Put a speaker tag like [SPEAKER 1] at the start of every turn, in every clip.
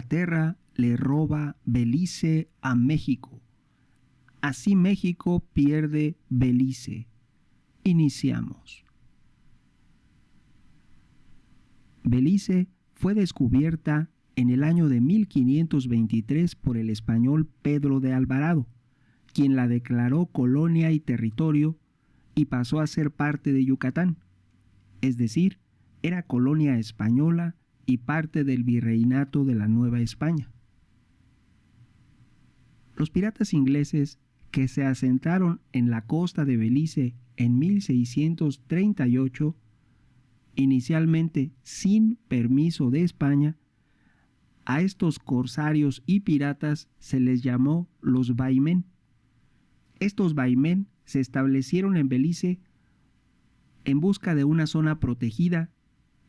[SPEAKER 1] Inglaterra le roba Belice a México. Así México pierde Belice. Iniciamos. Belice fue descubierta en el año de 1523 por el español Pedro de Alvarado, quien la declaró colonia y territorio y pasó a ser parte de Yucatán, es decir, era colonia española y parte del virreinato de la Nueva España. Los piratas ingleses que se asentaron en la costa de Belice en 1638, inicialmente sin permiso de España, a estos corsarios y piratas se les llamó los Baimén. Estos Baimén se establecieron en Belice en busca de una zona protegida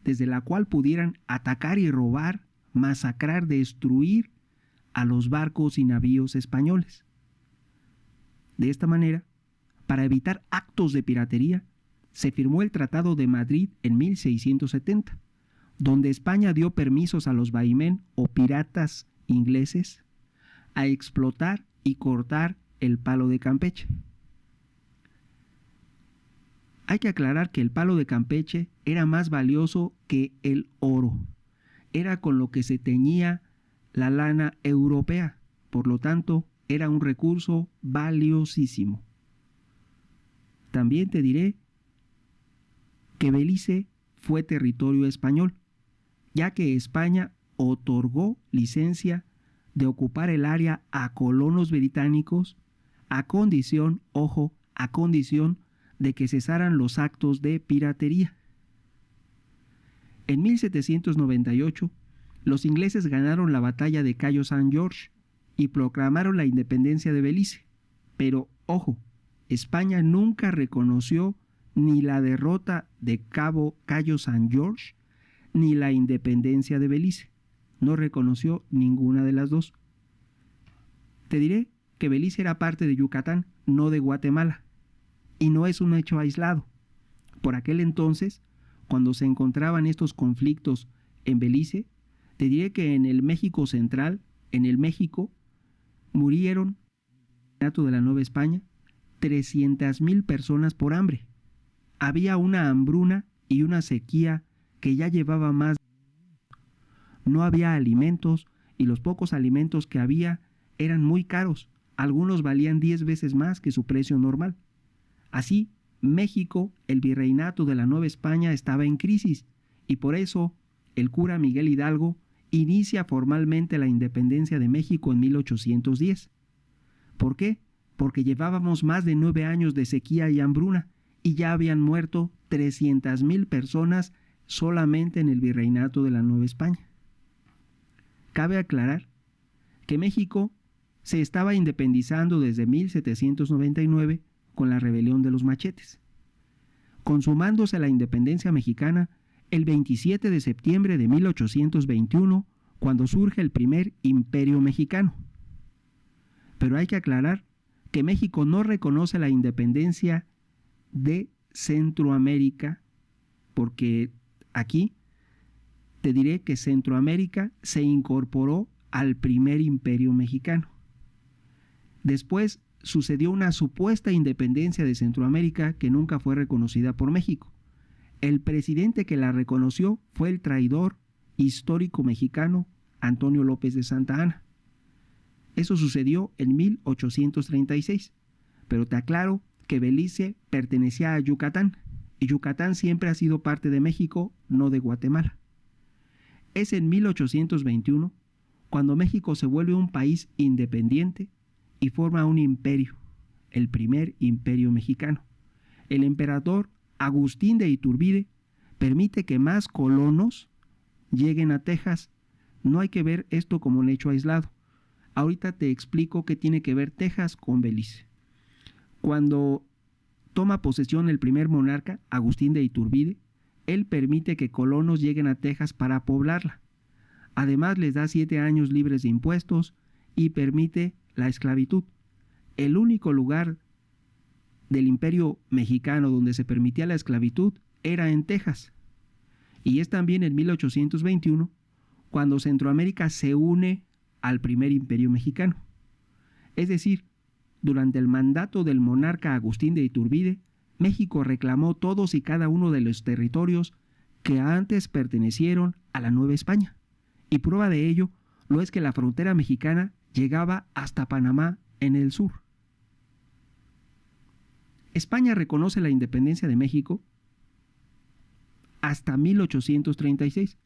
[SPEAKER 1] desde la cual pudieran atacar y robar, masacrar, destruir a los barcos y navíos españoles. De esta manera, para evitar actos de piratería, se firmó el Tratado de Madrid en 1670, donde España dio permisos a los Baimén o piratas ingleses a explotar y cortar el palo de Campeche. Hay que aclarar que el palo de Campeche era más valioso que el oro. Era con lo que se teñía la lana europea, por lo tanto, era un recurso valiosísimo. También te diré que Belice fue territorio español, ya que España otorgó licencia de ocupar el área a colonos británicos a condición, ojo, a condición de que cesaran los actos de piratería. En 1798, los ingleses ganaron la batalla de Cayo San Jorge y proclamaron la independencia de Belice. Pero, ojo, España nunca reconoció ni la derrota de Cayo San Jorge ni la independencia de Belice. No reconoció ninguna de las dos. Te diré que Belice era parte de Yucatán, no de Guatemala. Y no es un hecho aislado. Por aquel entonces, cuando se encontraban estos conflictos en Belice, te diré que en el México central, en el México, murieron, en el de la Nueva España, 300,000 personas por hambre. Había una hambruna y una sequía que ya llevaba más. No había alimentos y los pocos alimentos que había eran muy caros. Algunos valían 10 veces más que su precio normal. Así, México, el virreinato de la Nueva España, estaba en crisis y por eso el cura Miguel Hidalgo inicia formalmente la independencia de México en 1810. ¿Por qué? Porque llevábamos más de 9 años de sequía y hambruna y ya habían muerto 300,000 personas solamente en el virreinato de la Nueva España. Cabe aclarar que México se estaba independizando desde 1799 con la rebelión de los machetes, consumándose la independencia mexicana el 27 de septiembre de 1821, cuando surge el primer imperio mexicano. Pero hay que aclarar que México no reconoce la independencia de Centroamérica, porque aquí te diré que Centroamérica se incorporó al primer imperio mexicano. Después sucedió una supuesta independencia de Centroamérica que nunca fue reconocida por México. El presidente que la reconoció fue el traidor histórico mexicano Antonio López de Santa Anna. Eso sucedió en 1836, pero te aclaro que Belice pertenecía a Yucatán, y Yucatán siempre ha sido parte de México, no de Guatemala. Es en 1821 cuando México se vuelve un país independiente y forma un imperio, el primer imperio mexicano. El emperador Agustín de Iturbide permite que más colonos lleguen a Texas. No hay que ver esto como un hecho aislado. Ahorita te explico qué tiene que ver Texas con Belice. Cuando toma posesión el primer monarca, Agustín de Iturbide, él permite que colonos lleguen a Texas para poblarla. Además les da 7 años libres de impuestos y permite la esclavitud. El único lugar del imperio mexicano donde se permitía la esclavitud era en Texas. Y es también en 1821 cuando Centroamérica se une al primer imperio mexicano. Es decir, durante el mandato del monarca Agustín de Iturbide, México reclamó todos y cada uno de los territorios que antes pertenecieron a la Nueva España. Y prueba de ello lo es que la frontera mexicana llegaba hasta Panamá en el sur. España reconoce la independencia de México hasta 1836,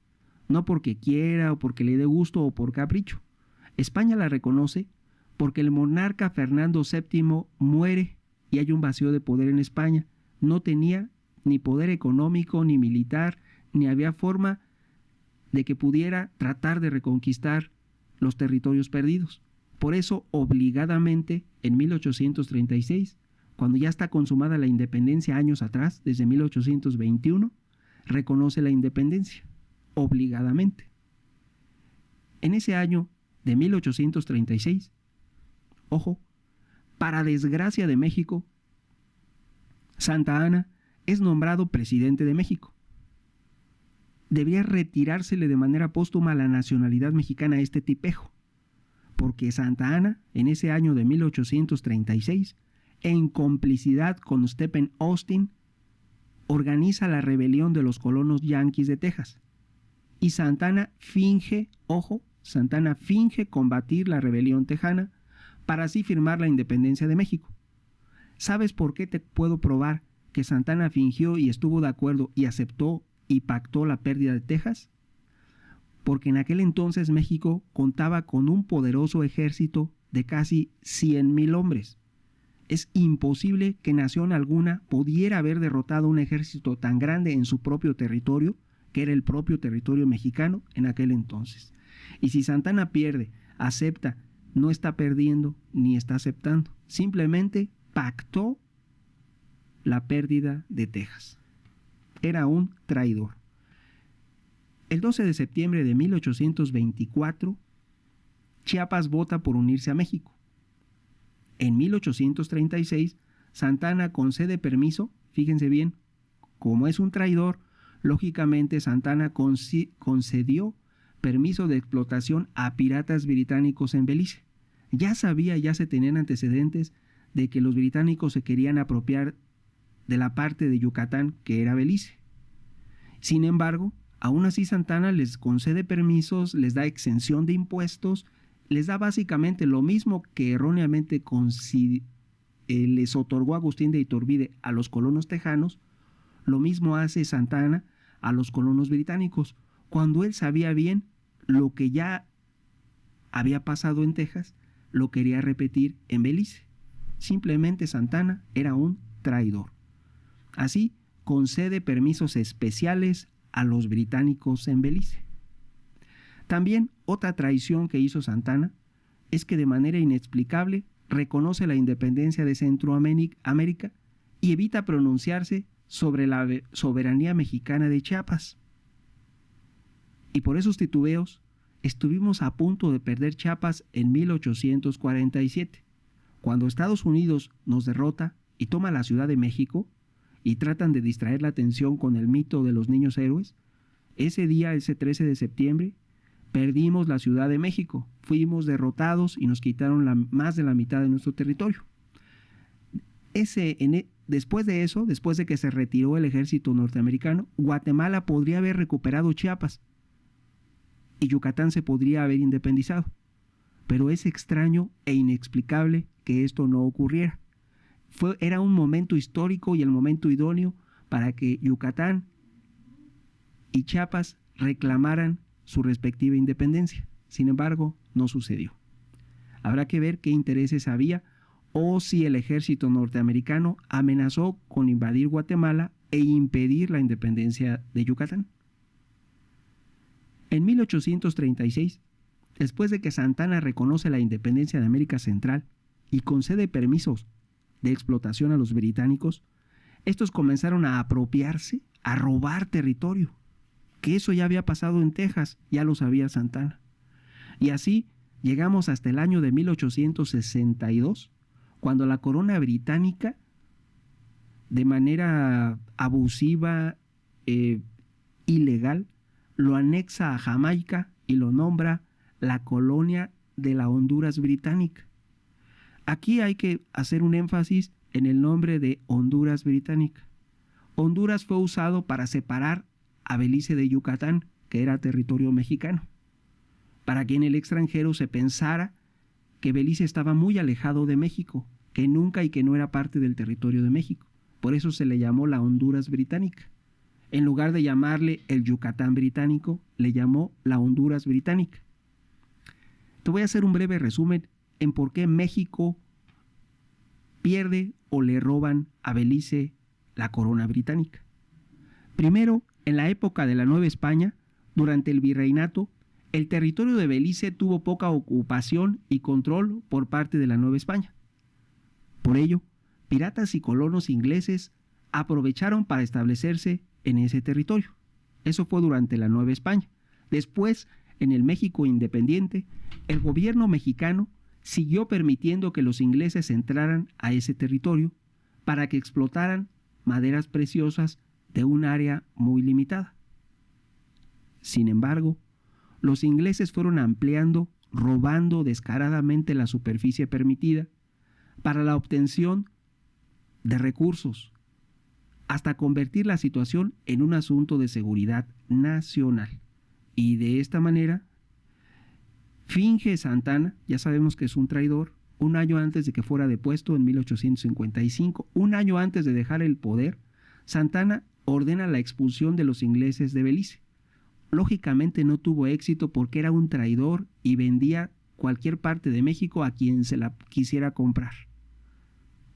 [SPEAKER 1] no porque quiera o porque le dé gusto o por capricho. España la reconoce porque el monarca Fernando VII muere y hay un vacío de poder en España. No tenía ni poder económico ni militar, ni había forma de que pudiera tratar de reconquistar los territorios perdidos. Por eso, obligadamente, en 1836, cuando ya está consumada la independencia años atrás, desde 1821, reconoce la independencia, obligadamente. En ese año de 1836, ojo, para desgracia de México, Santa Anna es nombrado presidente de México. Debía retirársele de manera póstuma la nacionalidad mexicana a este tipejo, porque Santa Anna, en ese año de 1836, en complicidad con Stephen Austin, organiza la rebelión de los colonos yanquis de Texas. Y Santa Anna finge, ojo, Santa Anna finge combatir la rebelión tejana para así firmar la independencia de México. ¿Sabes por qué te puedo probar que Santa Anna fingió y estuvo de acuerdo y aceptó y pactó la pérdida de Texas? Porque en aquel entonces México contaba con un poderoso ejército de casi 100,000 hombres. Es imposible que nación alguna pudiera haber derrotado un ejército tan grande en su propio territorio, que era el propio territorio mexicano en aquel entonces. Y si Santa Anna pierde, acepta, no está perdiendo ni está aceptando, simplemente pactó la pérdida de Texas. Era un traidor. El 12 de septiembre de 1824, Chiapas vota por unirse a México. En 1836, Santa Anna concede permiso, fíjense bien, como es un traidor, lógicamente Santa Anna concedió permiso de explotación a piratas británicos en Belice. Ya se tenían antecedentes de que los británicos se querían apropiar de la parte de Yucatán que era Belice. Sin embargo, aún así Santa Anna les concede permisos, les da exención de impuestos, les da básicamente lo mismo que erróneamente les otorgó Agustín de Iturbide a los colonos tejanos, lo mismo hace Santa Anna a los colonos británicos, cuando él sabía bien lo que ya había pasado en Texas, lo quería repetir en Belice. Simplemente Santa Anna era un traidor. Así, concede permisos especiales a los británicos en Belice. También otra traición que hizo Santa Anna es que de manera inexplicable reconoce la independencia de Centroamérica y evita pronunciarse sobre la soberanía mexicana de Chiapas. Y por esos titubeos estuvimos a punto de perder Chiapas en 1847, cuando Estados Unidos nos derrota y toma la Ciudad de México y tratan de distraer la atención con el mito de los niños héroes. Ese día, ese 13 de septiembre, perdimos la Ciudad de México, fuimos derrotados y nos quitaron más de la mitad de nuestro territorio. Después de eso, después de que se retiró el ejército norteamericano, Guatemala podría haber recuperado Chiapas y Yucatán se podría haber independizado. Pero es extraño e inexplicable que esto no ocurriera. Era un momento histórico y el momento idóneo para que Yucatán y Chiapas reclamaran su respectiva independencia. Sin embargo, no sucedió. Habrá que ver qué intereses había o si el ejército norteamericano amenazó con invadir Guatemala e impedir la independencia de Yucatán. En 1836, después de que Santa Anna reconoce la independencia de América Central y concede permisos de explotación a los británicos, estos comenzaron a apropiarse, a robar territorio, que eso ya había pasado en Texas, ya lo sabía Santa Anna. Y así llegamos hasta el año de 1862, cuando la corona británica, de manera abusiva, ilegal, lo anexa a Jamaica y lo nombra la colonia de la Honduras británica. Aquí hay que hacer un énfasis en el nombre de Honduras británica. Honduras fue usado para separar a Belice de Yucatán, que era territorio mexicano, para que en el extranjero se pensara que Belice estaba muy alejado de México, que nunca y que no era parte del territorio de México. Por eso se le llamó la Honduras británica. En lugar de llamarle el Yucatán británico, le llamó la Honduras británica. Te voy a hacer un breve resumen en por qué México pierde o le roban a Belice la corona británica. Primero, en la época de la Nueva España, durante el virreinato, el territorio de Belice tuvo poca ocupación y control por parte de la Nueva España. Por ello, piratas y colonos ingleses aprovecharon para establecerse en ese territorio. Eso fue durante la Nueva España. Después, en el México independiente, el gobierno mexicano siguió permitiendo que los ingleses entraran a ese territorio para que explotaran maderas preciosas de un área muy limitada. Sin embargo, los ingleses fueron ampliando, robando descaradamente la superficie permitida para la obtención de recursos, hasta convertir la situación en un asunto de seguridad nacional. Y de esta manera, finge Santa Anna, ya sabemos que es un traidor, un año antes de que fuera depuesto en 1855, un año antes de dejar el poder, Santa Anna ordena la expulsión de los ingleses de Belice. Lógicamente no tuvo éxito porque era un traidor y vendía cualquier parte de México a quien se la quisiera comprar.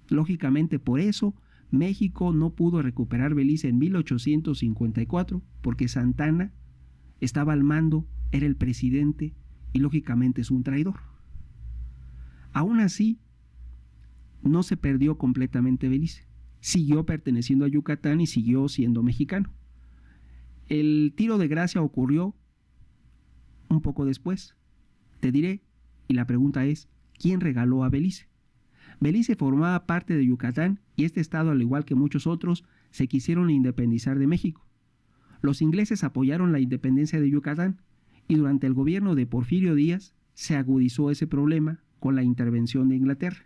[SPEAKER 1] Lógicamente por eso México no pudo recuperar Belice en 1854 porque Santa Anna estaba al mando, era el presidente y lógicamente es un traidor. Aún así, no se perdió completamente Belice. Siguió perteneciendo a Yucatán y siguió siendo mexicano. El tiro de gracia ocurrió un poco después. Te diré, y la pregunta es, ¿quién regaló a Belice? Belice formaba parte de Yucatán y este estado, al igual que muchos otros, se quisieron independizar de México. Los ingleses apoyaron la independencia de Yucatán y durante el gobierno de Porfirio Díaz se agudizó ese problema con la intervención de Inglaterra.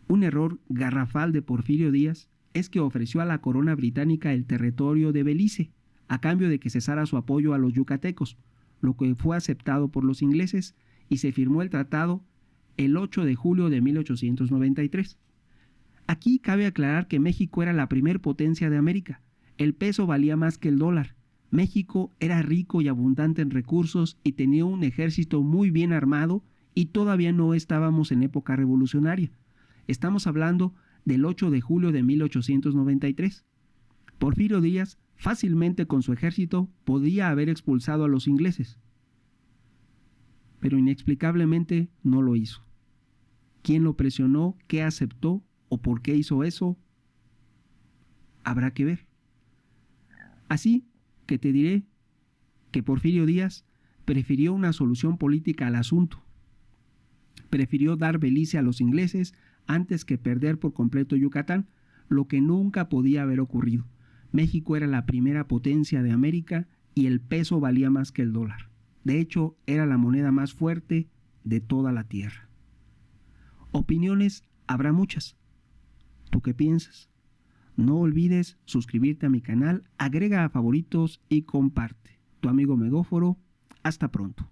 [SPEAKER 1] Un error garrafal de Porfirio Díaz es que ofreció a la corona británica el territorio de Belice a cambio de que cesara su apoyo a los yucatecos, lo que fue aceptado por los ingleses y se firmó el tratado el 8 de julio de 1893. Aquí cabe aclarar que México era la primer potencia de América. El peso valía más que el dólar. México era rico y abundante en recursos y tenía un ejército muy bien armado y todavía no estábamos en época revolucionaria. Estamos hablando del 8 de julio de 1893. Porfirio Díaz fácilmente con su ejército podía haber expulsado a los ingleses, pero inexplicablemente no lo hizo. ¿Quién lo presionó? ¿Qué aceptó? ¿O por qué hizo eso? Habrá que ver. Así que te diré que Porfirio Díaz prefirió una solución política al asunto. Prefirió dar Belice a los ingleses antes que perder por completo Yucatán, lo que nunca podía haber ocurrido. México era la primera potencia de América y el peso valía más que el dólar. De hecho, era la moneda más fuerte de toda la tierra. Opiniones habrá muchas. ¿Tú qué piensas? No olvides suscribirte a mi canal, agrega a favoritos y comparte. Tu amigo Megóforo, hasta pronto.